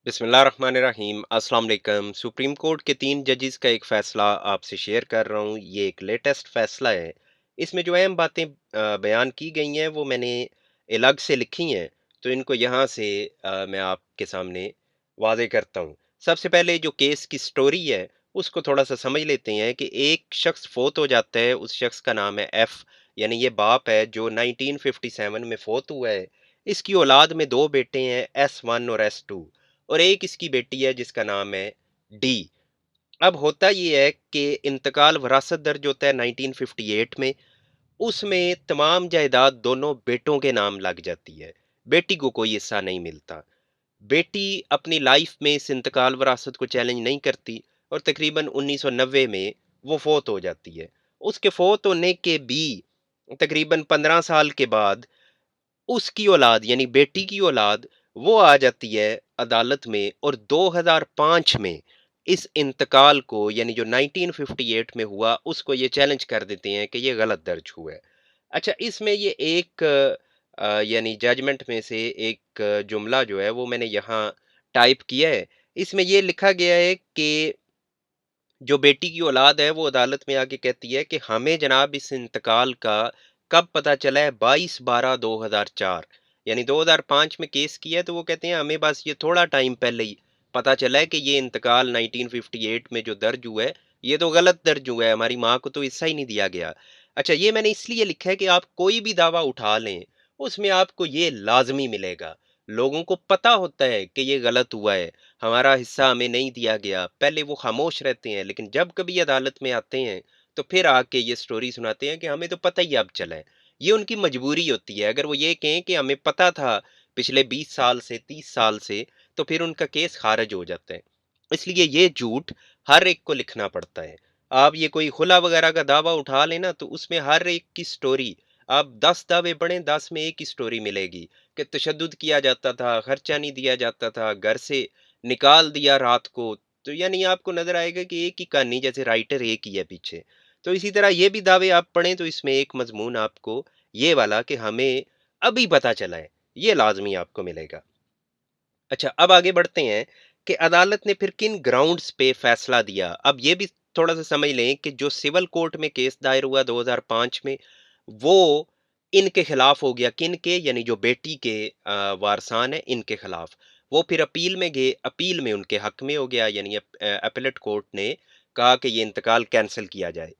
बिस्मिल्लाहिर्रहमानिर्रहीम। अस्सलाम वालेकुम। सुप्रीम कोर्ट के 3 जजेस का एक फ़ैसला आपसे शेयर कर रहा हूँ। ये एक लेटेस्ट फ़ैसला है। इसमें जो अहम बातें बयान की गई हैं वो मैंने अलग से लिखी हैं, तो इनको यहाँ से मैं आपके सामने वाज़ेह करता हूँ। सबसे पहले जो केस की स्टोरी है उसको थोड़ा-सा समझ लेते हैं कि एक शख़्स फ़ौत हो जाता है, उस शख़्स का नाम है एफ, यानी ये बाप है जो 1957 में फ़ौत हुआ है। इसकी औलाद में 2 बेटे हैं, एस-1 और एस-2। और एक इसकी बेटी है जिसका नाम है डी। अब होता ये है कि इंतकाल वरासत दर्ज होता है 1958 में, उसमें तमाम जायदाद दोनों बेटों के नाम लग जाती है। बेटी को कोई हिस्सा नहीं मिलता। बेटी अपनी लाइफ में इस इंतकाल वरासत को चैलेंज नहीं करती और तकरीबन 1990 में वो फौत हो जाती है। उसके फौत होने के भी तकरीबन 15 साल के बाद उसकी औलाद यानी बेटी की औलाद वो आ जाती है अदालत में और 2005 में इस इंतकाल को यानी जो 1958 में हुआ उसको ये चैलेंज कर देते हैं कि ये गलत दर्ज हुआ है। अच्छा, इसमें ये एक यानी जजमेंट में से एक जुमला जो है वो मैंने यहाँ टाइप किया है। इसमें ये लिखा गया है कि जो बेटी की औलाद है वो अदालत में आके कहती है कि हमें जनाब इस इंतकाल का कब पता चला है, 22/12/2004, यानी 2005 में केस किया है, तो वो कहते हैं हमें बस ये थोड़ा टाइम पहले ही पता चला है कि ये इंतकाल 1958 में जो दर्ज हुआ है ये तो गलत दर्ज हुआ है, हमारी माँ को तो हिस्सा ही नहीं दिया गया। अच्छा, ये मैंने इसलिए लिखा है कि आप कोई भी दावा उठा लें उसमें आपको ये लाजमी मिलेगा। लोगों को पता होता है कि ये गलत हुआ है, हमारा हिस्सा हमें नहीं दिया गया, पहले वो खामोश रहते हैं, लेकिन जब कभी अदालत में आते हैं, तो फिर आके ये स्टोरी सुनाते हैं कि हमें तो पता ही अब चला है। ये उनकी मजबूरी होती है, अगर वो ये कहें कि हमें पता था पिछले 20 साल से, 30 साल से, तो फिर उनका केस खारिज हो जाता है। इसलिए ये झूठ हर एक को लिखना पड़ता है। आप ये कोई खुला वगैरह का दावा उठा लें ना, तो उसमें हर एक की स्टोरी, आप 10 दावे पढ़ें, 10 में एक ही स्टोरी मिलेगी कि तशद्दुद किया जाता था, खर्चा नहीं दिया जाता था, घर से निकाल दिया रात को। तो यानी आपको नज़र आएगा कि एक ही कहानी, जैसे राइटर एक ही है पीछे। तो इसी तरह ये भी दावे आप पढ़ें तो इसमें एक मज़मून आपको ये वाला कि हमें अभी पता चला है, ये लाज़मी आपको मिलेगा। अच्छा, अब आगे बढ़ते हैं कि अदालत ने फिर किन ग्राउंड्स पे फैसला दिया। अब ये भी थोड़ा-सा समझ लें कि जो सिविल कोर्ट में केस दायर हुआ 2005 में, वो इनके खिलाफ हो गया। किनके? यानी जो बेटी के वारसान हैं, इनके खिलाफ। वो फिर अपील में गए, अपील में उनके हक में हो गया, यानी अपीलेट कोर्ट ने कहा कि ये इंतकाल कैंसल किया जाए।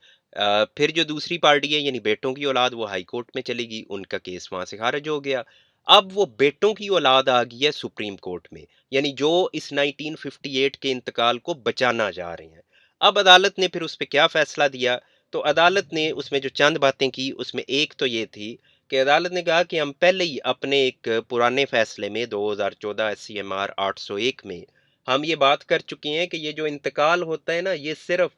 फिर जो दूसरी पार्टी है यानी बेटों की औलाद, वो हाई कोर्ट में चली गई, उनका केस वहाँ से खारिज हो गया। अब वो बेटों की औलाद आ गई है सुप्रीम कोर्ट में, यानी जो इस 1958 के इंतकाल को बचाना चाह रहे हैं। अब अदालत ने फिर उस पे क्या फैसला दिया, तो अदालत ने उसमें जो चंद बातें की उसमें एक तो ये थी कि अदालत ने कहा कि हम पहले ही अपने एक पुराने फैसले में 2014 एससीएमआर 801 में हम ये बात कर चुके हैं कि ये जो इंतकाल होता है ना, ये सिर्फ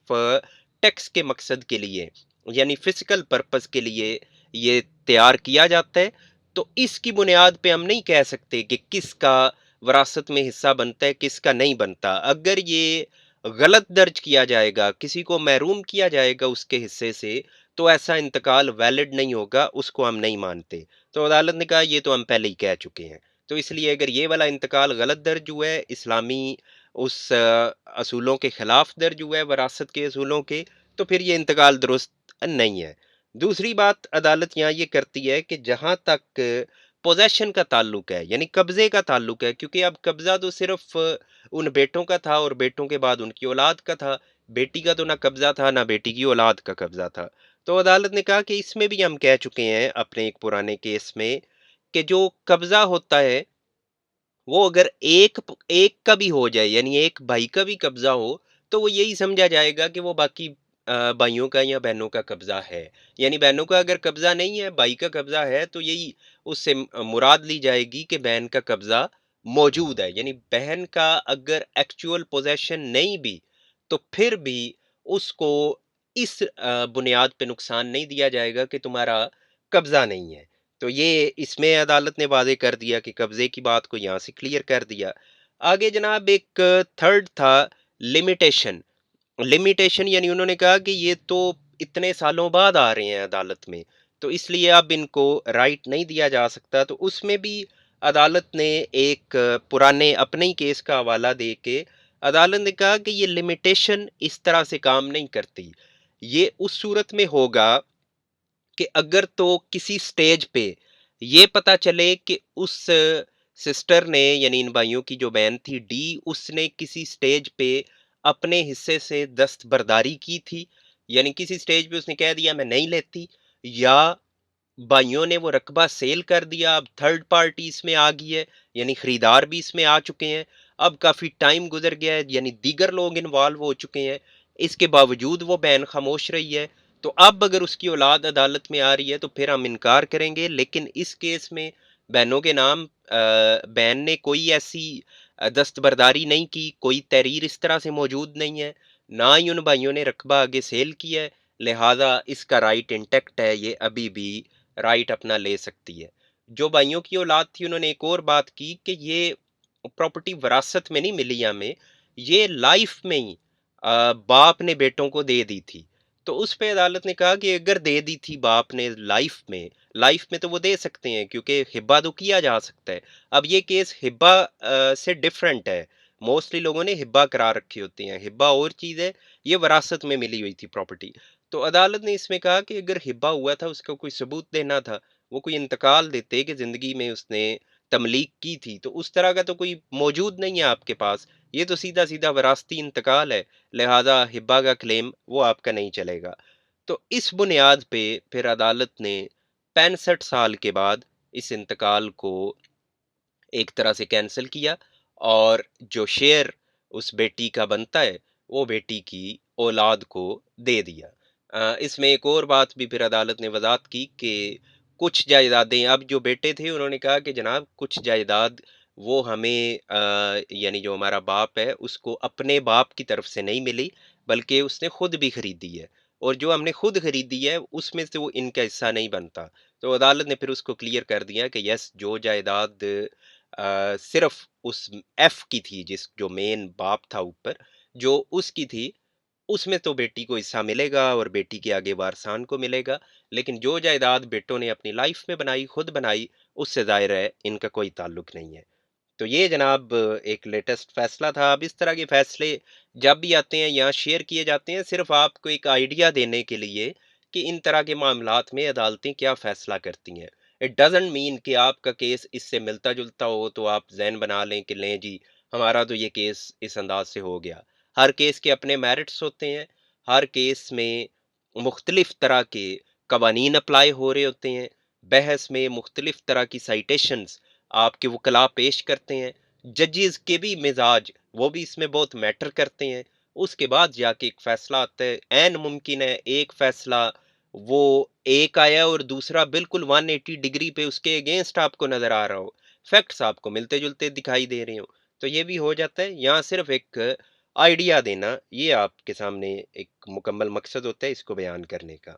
टैक्स के मकसद के लिए यानी फिजिकल पर्पस के लिए ये तैयार किया जाता है। तो इसकी बुनियाद पे हम नहीं कह सकते कि किसका विरासत में हिस्सा बनता है, किसका नहीं बनता। अगर ये गलत दर्ज किया जाएगा, किसी को महरूम किया जाएगा उसके हिस्से से, तो ऐसा इंतकाल वैलिड नहीं होगा, उसको हम नहीं मानते। तो अदालत ने कहा ये तो हम पहले ही कह चुके हैं। तो इसलिए अगर ये वाला इंतकाल गलत दर्ज हुआ है, इस्लामी उस असूलों के खिलाफ दर्ज हुआ है, विरासत के असूलों के, तो फिर ये इंतकाल दुरुस्त नहीं है। दूसरी बात अदालत यहाँ ये करती है कि जहाँ तक पोज़ेशन का ताल्लुक है, यानी कब्ज़े का ताल्लुक है, क्योंकि अब कब्ज़ा तो सिर्फ़ उन बेटों का था और बेटों के बाद उनकी औलाद का था। बेटी का तो ना कब्ज़ा था, ना बेटी की औलाद का कब्ज़ा था। तो अदालत ने कहा कि इसमें भी हम कह चुके हैं अपने एक पुराने केस में कि जो कब्ज़ा होता है, वो अगर एक का भी हो जाए, यानी एक भाई का भी कब्ज़ा हो, तो वो यही समझा जाएगा कि वो बाकी भाइयों का या बहनों का कब्ज़ा है। यानी बहनों का अगर कब्ज़ा नहीं है, भाई का कब्ज़ा है, तो यही उससे मुराद ली जाएगी कि बहन का कब्ज़ा मौजूद है। यानी बहन का अगर एक्चुअल पोज़ेशन नहीं भी, तो फिर भी उसको इस बुनियाद पे नुकसान नहीं दिया जाएगा कि तुम्हारा कब्ज़ा नहीं है। तो ये इसमें अदालत ने वाज़ेह कर दिया कि कब्ज़े की बात को यहाँ से क्लियर कर दिया। आगे जनाब एक थर्ड था लिमिटेशन। लिमिटेशन यानी उन्होंने कहा कि ये तो इतने सालों बाद आ रहे हैं अदालत में, तो इसलिए अब इनको राइट नहीं दिया जा सकता। तो उसमें भी عدالت نے ایک پرانے اپنے ہی کیس کا حوالہ دے کے عدالت نے کہا کہ یہ لمیٹیشن اس طرح سے کام نہیں کرتی، یہ اس صورت میں ہوگا کہ اگر تو کسی سٹیج پہ یہ پتا چلے کہ اس سسٹر نے، یعنی ان بھائیوں کی جو بہن تھی ڈی، اس نے کسی سٹیج پہ اپنے حصے سے دستبرداری کی تھی، یعنی کسی سٹیج پہ اس نے کہہ دیا میں نہیں لیتی، یا بھائیوں نے وہ رقبہ سیل کر دیا، اب تھرڈ پارٹی اس میں آ گئی ہے، یعنی خریدار بھی اس میں آ چکے ہیں، اب کافی ٹائم گزر گیا ہے، یعنی دیگر لوگ انوالو ہو چکے ہیں، اس کے باوجود وہ بہن خاموش رہی ہے، تو اب اگر اس کی اولاد عدالت میں آ رہی ہے تو پھر ہم انکار کریں گے، لیکن اس کیس میں بہنوں کے نام بہن نے کوئی ایسی دستبرداری نہیں کی، کوئی تحریر اس طرح سے موجود نہیں ہے، نہ ہی ان بھائیوں نے رقبہ آگے سیل کیا ہے، لہٰذا اس کا رائٹ انٹیکٹ ہے، یہ ابھی بھی رائٹ اپنا لے سکتی ہے۔ جو بھائیوں کی اولاد تھی انہوں نے ایک اور بات کی کہ یہ پراپرٹی وراثت میں نہیں ملی ہمیں، یہ لائف میں ہی باپ نے بیٹوں کو دے دی تھی، تو اس پہ عدالت نے کہا کہ اگر دے دی تھی باپ نے لائف میں تو وہ دے سکتے ہیں کیونکہ ہبہ تو کیا جا سکتا ہے۔ اب یہ کیس ہبہ سے ڈیفرنٹ ہے، موسٹلی لوگوں نے ہبہ کرا رکھے ہوتے ہیں، ہبہ اور چیز ہے، یہ وراثت میں ملی ہوئی تھی پراپرٹی۔ تو عدالت نے اس میں کہا کہ اگر ہبہ ہوا تھا اس کا کوئی ثبوت دینا تھا، وہ کوئی انتقال دیتے کہ زندگی میں اس نے تملیک کی تھی، تو اس طرح کا تو کوئی موجود نہیں ہے آپ کے پاس، یہ تو سیدھا سیدھا وراثتی انتقال ہے، لہذا ہبہ کا کلیم وہ آپ کا نہیں چلے گا۔ تو اس بنیاد پہ پھر عدالت نے 65 سال کے بعد اس انتقال کو ایک طرح سے کینسل کیا، اور جو شیئر اس بیٹی کا بنتا ہے وہ بیٹی کی اولاد کو دے دیا۔ اس میں ایک اور بات بھی پھر عدالت نے وضاحت کی کہ کچھ جائیدادیں، اب جو بیٹے تھے انہوں نے کہا کہ جناب کچھ جائیداد وہ ہمیں یعنی جو ہمارا باپ ہے اس کو اپنے باپ کی طرف سے نہیں ملی، بلکہ اس نے خود بھی خریدی ہے، اور جو ہم نے خود خریدی ہے اس میں سے وہ ان کا حصہ نہیں بنتا۔ تو عدالت نے پھر اس کو کلیئر کر دیا کہ یس، جو جائیداد صرف اس ایف کی تھی، جو مین باپ تھا اوپر، جو اس کی تھی، اس میں تو بیٹی کو حصہ ملے گا اور بیٹی کے آگے وارثان کو ملے گا، لیکن جو جائیداد بیٹوں نے اپنی لائف میں بنائی، خود بنائی، اس سے ظاہر ہے ان کا کوئی تعلق نہیں ہے۔ تو یہ جناب ایک لیٹسٹ فیصلہ تھا۔ اب اس طرح کے فیصلے جب بھی آتے ہیں یا شیئر کیے جاتے ہیں، صرف آپ کو ایک آئیڈیا دینے کے لیے کہ ان طرح کے معاملات میں عدالتیں کیا فیصلہ کرتی ہیں۔ اٹ ڈزنٹ مین کہ آپ کا کیس اس سے ملتا جلتا ہو تو آپ ذہن بنا لیں کہ لیں جی ہمارا تو یہ کیس اس انداز سے ہو گیا۔ ہر کیس کے اپنے میرٹس ہوتے ہیں، ہر کیس میں مختلف طرح کے قوانین اپلائی ہو رہے ہوتے ہیں، بحث میں مختلف طرح کی سائٹیشنز آپ کے وکلاء پیش کرتے ہیں، ججز کے بھی مزاج وہ بھی اس میں بہت میٹر کرتے ہیں، اس کے بعد جا کے ایک فیصلہ آتا ہے۔ عین ممکن ہے ایک فیصلہ وہ ایک آیا اور دوسرا بالکل 180 ڈگری پہ اس کے اگینسٹ آپ کو نظر آ رہا ہو، فیکٹس آپ کو ملتے جلتے دکھائی دے رہے ہوں، تو یہ بھی ہو جاتا ہے۔ یہاں صرف ایک آئیڈیا دینا، یہ آپ کے سامنے ایک مکمل مقصد ہوتا ہے اس کو بیان کرنے کا۔